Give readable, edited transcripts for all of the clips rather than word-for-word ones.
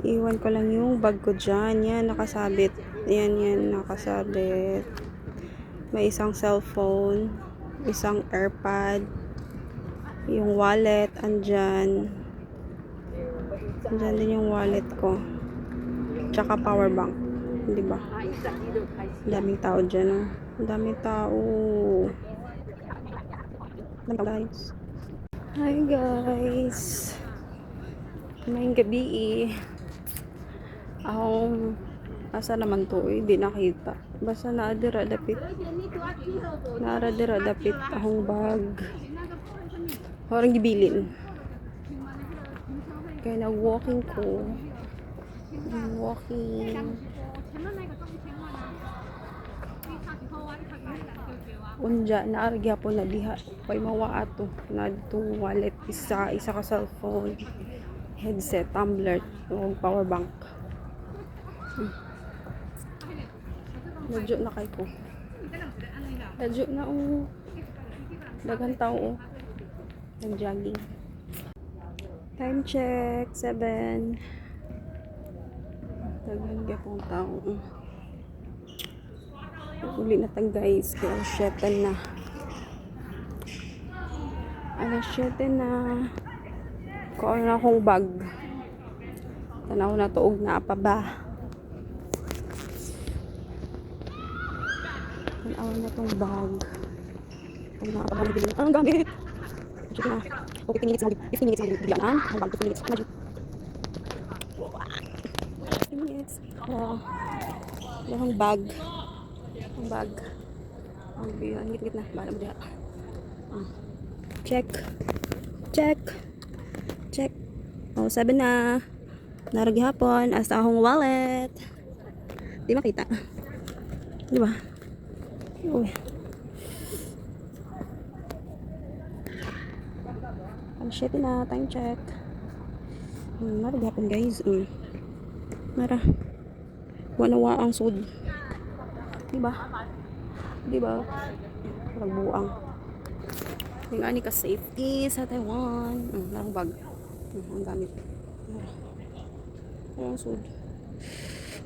Iwan ko lang yung bag ko dyan. Yan, nakasabit. Yan, nakasabit. May isang cellphone, isang AirPod, yung wallet, andyan. Andyan din yung wallet ko. Tsaka power bank. Diba? Daming tao dyan, oh. Daming tao. Guys. Hi guys. May gabi eh. Asa naman to eh, di nakita. Basta naadira dapit. Naadira dapit akong bag. Parang gibilin. Kaya nag-walking ko. Walking. Unja naargya po na diha kay mawa ato na itong wallet, isa ka cellphone, headset, tumbler, o power bank. Nadyo na kay ko. Nadyo na daghang tao nag-jogging. Time check 7. Daghang gyapon tao. Uli na tag guys, kaya 7 na. Alas 7 na. Kuha na akong bag. Tanaw na tuog na pa ba. Tanaw na tong bag. Tuog na pa ba nabili. Ang gamit. Sige na. 15 minutes na. 15 minutes na. Bigyan na. Ang bag 15 minutes. 15 minutes. Ang bag. Ang bag. Ang biyan. Ngit-ngit na. Bahala mo dyan. Check. Check. Check. Oh, 7 na. Naragi hapon. Asa akong wallet. Di makita. Di ba? Uy. Ang 7 na. Time check. Naragi hapon guys. Mara. Wanawa ang sud. Diba? Diba? Nagbuang. Yung ani ka safety sa Taiwan. Larang bag. Ang gamit. Ang sud.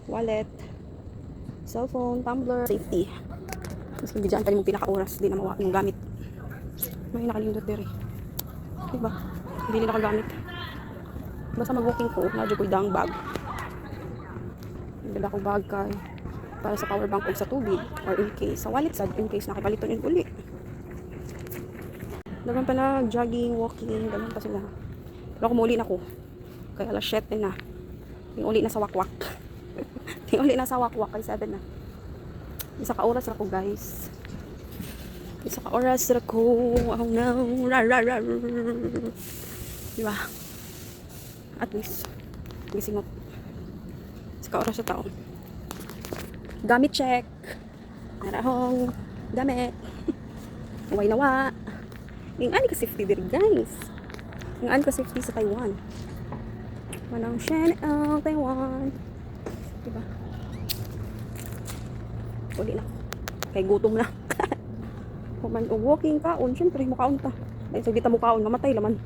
Wallet. Cellphone. Tumbler. Safety. Mas kung diyan pa rin mong pinaka-oras. Di na mawa yung gamit. May nakalindot diri. Diba? Hindi nila nakagamit. Basta mag-walking ko. Nadyo ko yung bag. Nagdala ko bag kay para sa power bank o sa tubig or in case sa wallet sad in case nakipaliton yun uli. Dagan pa na jogging, walking, dagan pa sila. Pero kumuli na ko kaya alas 7 na. Yung uli na sa wakwak. Yung uli na sa wakwak kay 7 na. Isa ka oras ra ko guys. Isa ka oras ra ko. Oh no. Diba? At least gisingot. Isa ka oras sa taon. Gamit check. Narahong gamit. Naway nawa. Yung ani ka safety dir guys. Yung ani ka safety sa Taiwan. Manang Chanel Taiwan. Diba? Uli na. Kay gutom na. Kung man walking kaon, syempre makaon ta. Dahil sa kita mo kaon, mamatay laman.